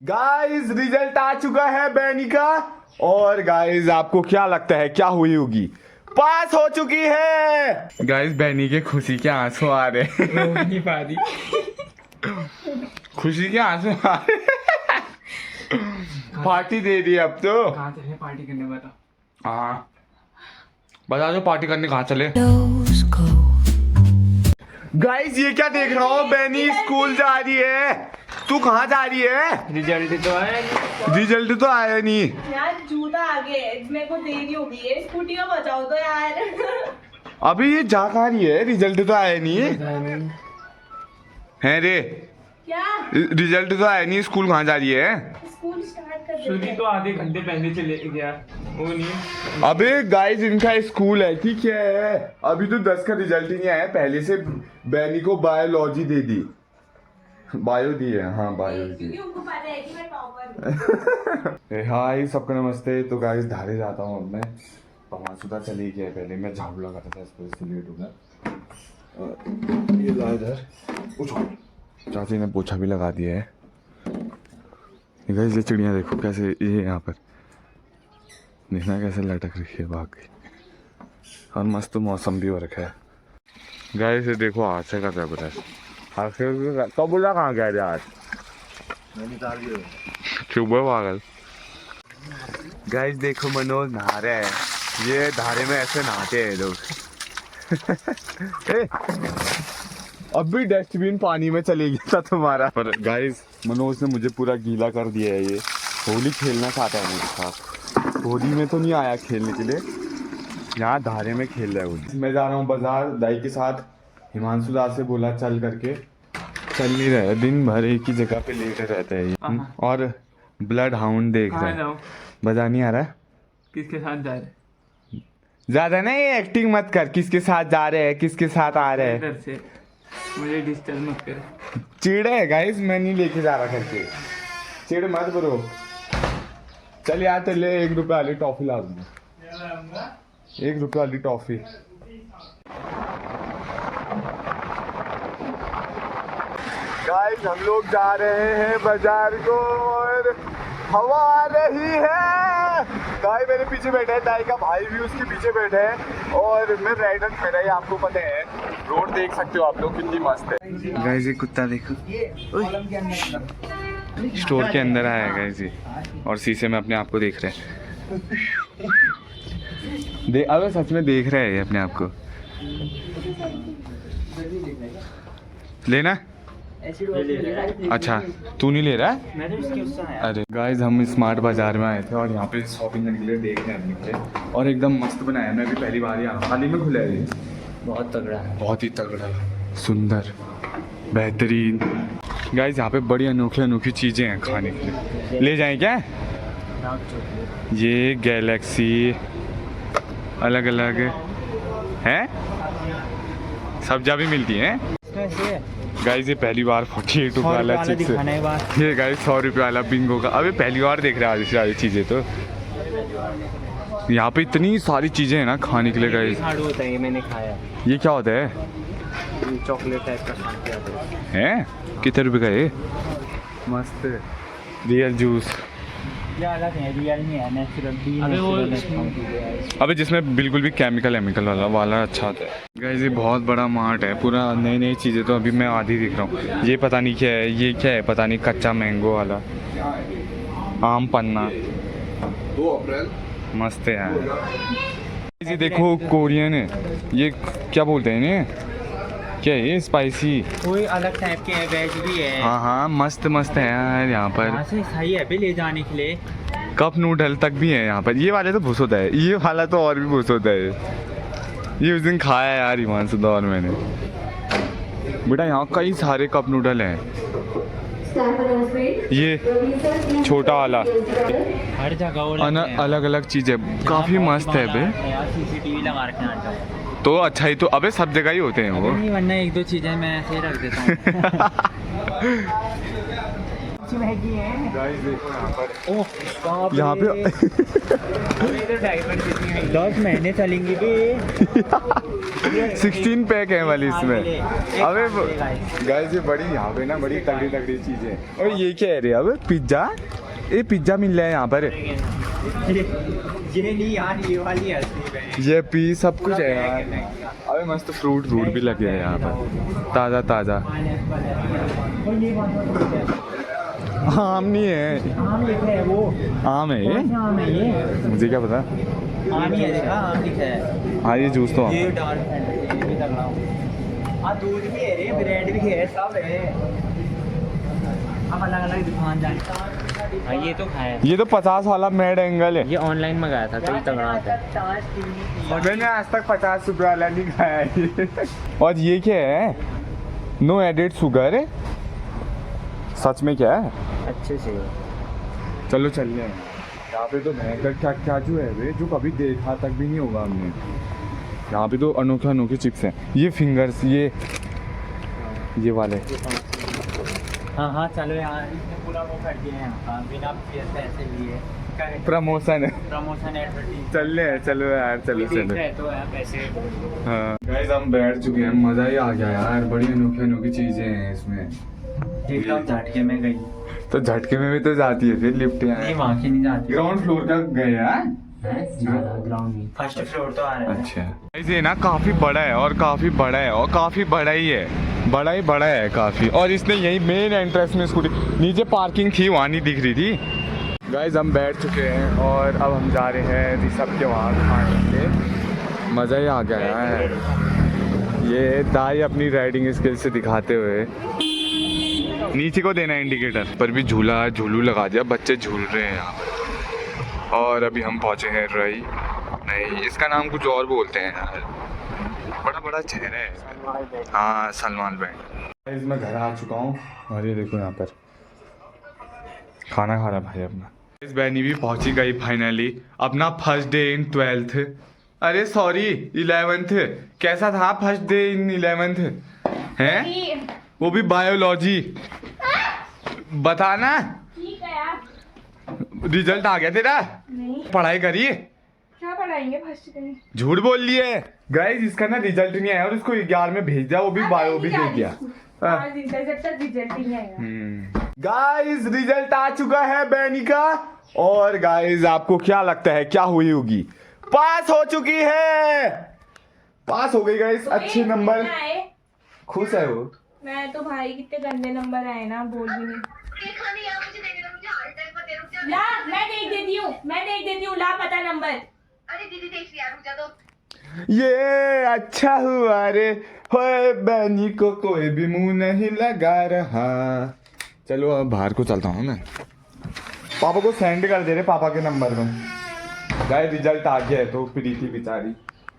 Guys result आ चुका है बैनी का। और गाइस आपको क्या लगता है क्या हुई होगी? पास हो चुकी है। गाइस बैनी के खुशी के आंसू आ रहे हैं। नहीं पा रही। खुशी के आंसू आ रहे हैं। पार्टी दे दी अब तो। कहाँ चले पार्टी करने बता? हाँ बता दो पार्टी करने कहाँ चले। गाइस ये क्या देख रहा हो? बैनी स्कूल जा रही है। तू कहाँ जा रही है? रिजल्ट तो आया नहीं। रिजल्ट तो आया नहीं यार जूता आगे मेरे को देरी हो गई है, स्कूटी में बचाओ तो यार। अभी ये जा कहाँ रही है? रिजल्ट तो आया नहीं है रे। क्या रिजल्ट तो आया नहीं, स्कूल कहाँ जा रही है? स्कूल स्टार्ट कर सुनी देते तो आधे घंटे पहले चले गया। वो नहीं। अबे गाइस इनका स्कूल है ठीक है। अभी तो 10 का रिजल्ट ही नहीं आया। पहले से बैनी को बायोलॉजी दे दी, बायो दी है। हाँ बायो दी। क्योंकि उनको पता है कि मैं टॉपर हूँ। हाय सबको नमस्ते। तो गाइस धारे जाता हूँ अब मैं। पमासुदा चली गया पहले, मैं झाड़ू लगा था इसको, इसलिए लेट हो गया। ये ला इधर। चाची ने पोछा भी लगा दिया है। गाइस ये चिड़िया देखो कैसे, ये यहाँ पर देखना कैसे लटक रही है बाकी। और मस्त मौसम भी हो रखा है। गाइस ये देखो हादसे का क्या बुरा है। तो बुला कहाँ गया थे आज? सुबह पागल। गाइस देखो मनोज नहा रहा है। ये धारे में ऐसे नहाते हैं लोग। अब भी डस्टबिन पानी में चले गया था तुम्हारा। पर गाइस मनोज ने मुझे पूरा गीला कर दिया है। ये होली खेलना चाहता है मेरे साथ। होली में तो नहीं आया खेलने के लिए, यहाँ धारे में खेल रहा है होली। मैं जा रहा हूँ बाजार दाई के साथ। हिमांशु दास से बोला चल करके, चल नहीं रहा है। दिन भर एक ही जगह पे लेटे रहता है ये। और ब्लड हाउंड देख रहा है। बजा नहीं आ रहा है। किसके साथ जा रहे? ज्यादा नहीं एक्टिंग मत कर। किसके साथ जा रहे हैं, किसके साथ आ रहे हैं। इधर से मुझे डिस्टर्ब मत कर। चिड़ है गाइस, मैं नहीं लेके जा रहा करके। चिड़ मत करो। चल यार तेरे 1 रुपए वाली टॉफी ला दूंगा। 1 रुपए वाली टॉफी। गाइस हम लोग जा रहे हैं बाजार को और हवा आ रही है। दाई मेरे पीछे बैठा है, दाई का भाई भी उसके पीछे बैठा है। और मैं राइडर खड़ा है, आपको पता है। रोड देख सकते हो आप लोग कितनी मस्त है। गाइस ये कुत्ता देखो स्टोर के अंदर आया है गाइस ये, और शीशे में अपने आप को देख रहे हैं। अबे सच में देख रहा है ये अपने आप को। लेना? अच्छा तू नहीं ले रहा है? अरे गाइस हम स्मार्ट बाजार में आए थे और यहाँ पे शॉपिंग करने के लिए देख रहे हैं अपने लिए। और एकदम मस्त बनाया है। मैं भी पहली बार यहाँ हाल ही में खुला है ये। बहुत तगड़ा है। बहुत ही तगड़ा, सुंदर, बेहतरीन। गाइस यहाँ पे बड़ी अनोखी अनोखी चीज़ें हैं खाने के लिए। ले जाएं क्या? ये गैलेक्सी अलग अलग है, सब्जियाँ भी मिलती हैं। गाइस ये पहली बार 48 रुपये वाला चिप्स है। ये गाइस 100 रुपये वाला बिंगो का। अबे पहली बार देख रहे हैं आज सारी चीज़ें। तो यहाँ पे इतनी सारी चीज़ें हैं ना खाने के लिए गाइस। होता है, ये मैंने खाया। ये क्या होता है? चॉकलेट टाइप का हैं? कितने रुपए का ये? मस्त रियल जूस। ये अलग है, रियल नहीं है, नेचुरल। अबे जिसमें बिल्कुल भी केमिकल वाला अच्छा होता है। गाइस ये बहुत बड़ा मार्ट है, पूरा नई नई चीज़ें। तो अभी मैं आधी दिख रहा हूँ। ये पता नहीं क्या है, ये क्या है पता नहीं। कच्चा मैंगो वाला, आम पन्ना, 2 अप्रैल मस्त है यार। ये देखो कोरियन है। ये क्या बोलते हैं इन्हें? क्या है ये? स्पाइसी कोई अलग टाइप के है, वेज भी है। हाँ हाँ मस्त मस्त है यार यहाँ पर। से सही है भी ले जाने के लिए। कप नूडल तक भी है यहाँ पर। ये वाले तो भूस होता है, ये वाला तो और भी भूस होता है। ये उस दिन खाया यार हिमांशु और मैंने। बेटा यहाँ कई सारे कप नूडल हैं। ये छोटा वाला, हर जगह अलग अलग चीज़ है, काफ़ी मस्त है बे। CCTV लगा रखे हैं हर जगह। तो अच्छा ही तो अबे सब जगह ही होते हैं वो। नहीं वरना 1-2 चीजें मैं ऐसे ही रख देता हूँ। अच्छी महंगी है। गाइस देखो यहाँ पर, ओह यहाँ पे इधर डायमंड कितनी है? 10 महीने चलेंगी भी। 16 पैक है वाली इसमें। अबे एक गाइस ये बड़ी यहाँ पे ना बड़ी तगड़ी तगड़ी चीजें। और ये क्या है रे, अब पिज्जा, ये पिज्जा मिल रहा है यहाँ पर। ये नहीं यार, ये वाली असली है। ये पी सब कुछ है यार। अबे मस्त फ्रूट भी लगे हैं यहाँ पर, ताज़ा ताज़ा। और ये आम नहीं है, आम लिखा है वो। आम है ये, कौन सा आम है ये? मुझे क्या पता। आम ही है, देखा आम लिखा है। हाँ ये जूस तो आम। ये डार्क फैंटेसी भी लग रहा हूँ। हाँ दूध भी है रे, ब्रेड भी है, सब है। अब अलग अलग दुकान जाए। हाँ ये तो खाया। ये तो 50 वाला मेड एंगल है। ये ऑनलाइन मंगाया था, कई तगड़ा था। मैंने आज तक 50 रुपये वाला नहीं खाया ये। और ये क्या है, नो एडेड शुगर है, सच में क्या है? अच्छे से चलो चलने हैं। यहाँ पे तो भयंकर क्या क्या जो है वे, जो कभी देखा तक भी नहीं होगा हमने। यहाँ पे तो अनोखे अनोखे चिप्स हैं, ये फिंगर्स, ये वाले। हाँ हाँ चलो यार, इसने पूरा वो कर दिया है यहाँ का, बिना पैसे लिए प्रमोशन है, प्रमोशन एडवर्टीज। चलने हैं, चलो यार, चलो चलो। तो यार पैसे। हाँ गाइस हम बैठ चुके हैं, मज़ा ही आ गया यार, बड़ी अनोखी अनोखी चीज़ें हैं इसमें। एकदम झटके में गई। तो झटके में भी तो जाती है, फिर लिफ्टें नहीं हैं। वहाँ की नहीं जाती। ग्राउंड फ्लोर का गए हैं। ग्राउंड में फर्स्ट फ्लोर तो आ रहा है। अच्छा ये ना काफ़ी बड़ा है, और काफ़ी बड़ा है, और काफ़ी बड़ा ही है, बड़ा ही बड़ा है काफ़ी। और इसने यही मेन एंट्रेंस में स्कूटी, नीचे पार्किंग थी वहाँ नहीं दिख रही थी। गाइस हम बैठ चुके हैं और अब हम जा रहे हैं ऋषभ के वहाँ खाने के। मज़ा ही आ गया यार। ये दाई अपनी राइडिंग स्किल से दिखाते हुए, नीचे को देना इंडिकेटर पर भी झूलू लगा दिया, बच्चे झूल रहे हैं यहाँ पर। और अभी हम पहुँचे हैं रई, नहीं इसका नाम कुछ और बोलते हैं यार, बड़ा बड़ा चेहरा है। हाँ सलमान बैंक। मैं घर आ चुका हूँ और ये देखो यहाँ पर खाना खा रहा भाई अपना। इस बहनी भी पहुँची गई फाइनली, अपना फर्स्ट डे इन 12th, अरे सॉरी 11th। कैसा था फर्स्ट डे इन 11th हैं? वो भी बायोलॉजी। बताना, ठीक है यार। रिजल्ट आ गया तेरा? नहीं। पढ़ाई करिए। क्या पढ़ाएंगे फर्स्ट डे? झूठ बोल लिए गाइस, इसका ना रिजल्ट नहीं आया और उसको 11 में भेज दिया, वो भी बायो भी दे दिया। गाइस रिजल्ट आ चुका है बैनी का, और गाइस आपको क्या लगता है क्या हुई होगी? पास हो चुकी है, पास हो गई गाइस, अच्छे नंबर। खुश है वो। मैं तो भाई कितने गंदे नंबर आए ना, बोल भी नहीं। ला मैं देख देती हूँ, ला पता नंबर। अरे दीदी देख लिया, रुक जा तो। ये अच्छा हुआ रे, होए बैनी को कोई भी मुंह नहीं लगा रहा। चलो अब बाहर को चलता हूँ मैं, पापा को सेंड कर दे रहे, पापा के नंबर में। गाइस रिजल्ट आ गया है, तो प्रीति बेचारी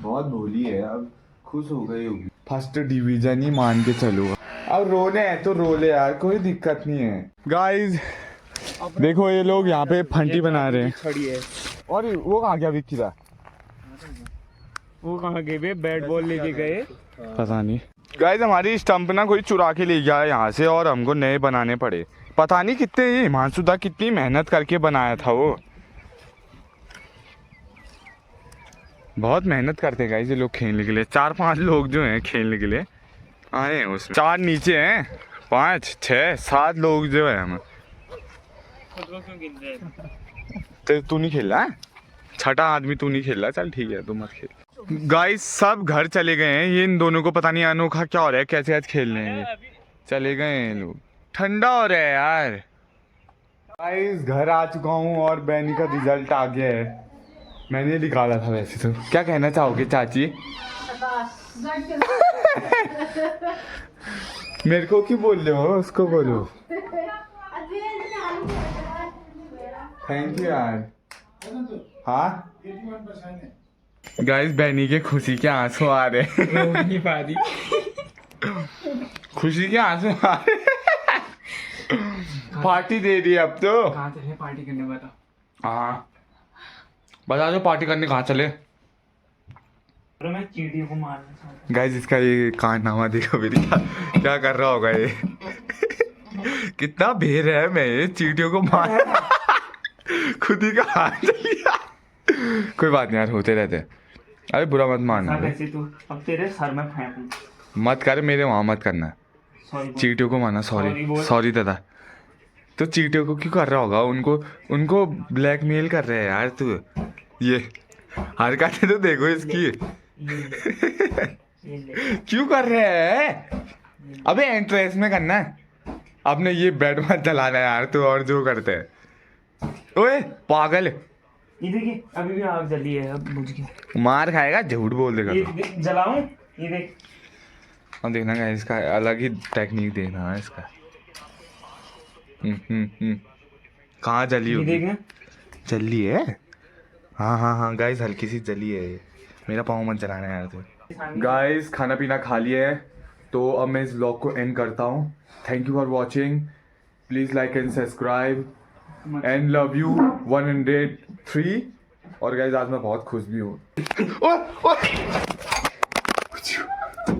बहुत भोली है, अब खुश हो गई होगी। फर्स्ट डिवीजन ही मान के चलो, अब रोने हैं तो रोले यार, कोई दिक्कत नहीं है। गाइस देखो ये लोग यहाँ पे फंटी बना रहे हैं। और वो कहाँ गया विक्की था? वो कहाँ गए? बैट बॉल लेके गए, पता नहीं। गाइस हमारी स्टंप ना कोई चुरा के ले गया यहाँ से, और हमको नए बनाने पड़े। पता नहीं कितने, ये हिमांशुदा कितनी मेहनत करके बनाया था वो, बहुत मेहनत करते हैं गाइस ये लोग खेलने के लिए। 4-5 लोग जो हैं खेलने के लिए आए हैं, उसमें 4 नीचे हैं, 5, 6, 7 लोग जो है हम। तो तू नहीं खेल रहा, छठा आदमी तू नहीं खेल रहा, चल ठीक है तू मत खेल। गाइस सब घर चले गए हैं, ये इन दोनों को पता नहीं अनोखा क्या हो रहा है, कैसे आज खेल रहे हैं ये, चले गए हैं लोग। ठंडा हो रहा है यार। गाइस घर आ चुका हूँ और बैनी का रिजल्ट आ गया है, मैंने निकाला था वैसे तो। क्या कहना चाहोगे चाची? मेरे को क्यों बोल रहे हो, उसको बोलो। थैंक यू यार। हाँ गाइस बैनी के खुशी के आंसू आ रहे हैं। नहीं पा रही। खुशी के आंसू आ रहे हैं। पार्टी दे दी अब तो। कहाँ चले पार्टी करने? बता। हाँ बता दो पार्टी करने कहाँ चले। मैं चींटियों को मारना चाहता हूँ। गाइस इसका ये कारनामा देखो मेरी, क्या कर रहा होगा ये। कितना बेर है मैं ये चींटियों को मार खुद ही का हाथ लिया। कोई बात नहीं यार, होते रहते हैं। अरे बुरा मत मानना, वैसे तू अब तेरे सर में फेंकूं। मत कर, मेरे वहां मत करना। सॉरी चींटियों को माना, Sorry सॉरी बोल। सॉरी दादा। तो चींटियों को क्यों कर रहा होगा? उनको उनको ब्लैकमेल कर रहे हैं यार तू। ये हरकतें तो देखो इसकी। ये ले। क्यों कर रहे हैं? अबे एंट्रेंस में करना है। आपने ये बेड मत जलाना यार तू, और जो करते हैं। ओए पागल, ये देखिए अभी भी आग जली है, अब बुझ गया। मार खाएगा, झूठ बोल देगा ये तो। जलाऊं? ये देख। और देखना गाइस, इसका अलग ही टेक्निक देखना है इसका। कहाँ जली ये होगी? देखना। जली है? हाँ हाँ हाँ गाइस, हल्की सी जली है ये। मेरा पाँव मत जलाना यार तू। गाइस खाना पीना खा लिया है, तो अब मैं इस व्लॉग को एंड करता हूँ। Thank you for watching, please like and subscribe and love you 103। और गाइस आज मैं बहुत खुश भी हूँ।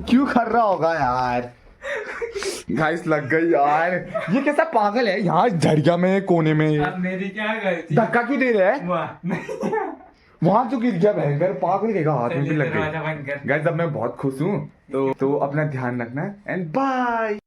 क्यों कर रहा होगा यार? गाइस लग गई यार। ये कैसा पागल है, यहाँ झड़ गया मैं कोने में। अब मेरी क्या गलती? धक्का क्यों दे रहा है? वाह। वहां तो गिर गया भयंकर, पागल देगा, हाथ में भी लग दरवाजा गई। बंद कर। गाइस अब मैं बहुत खुश हूँ, तो अपना ध्यान रखना एंड बाय।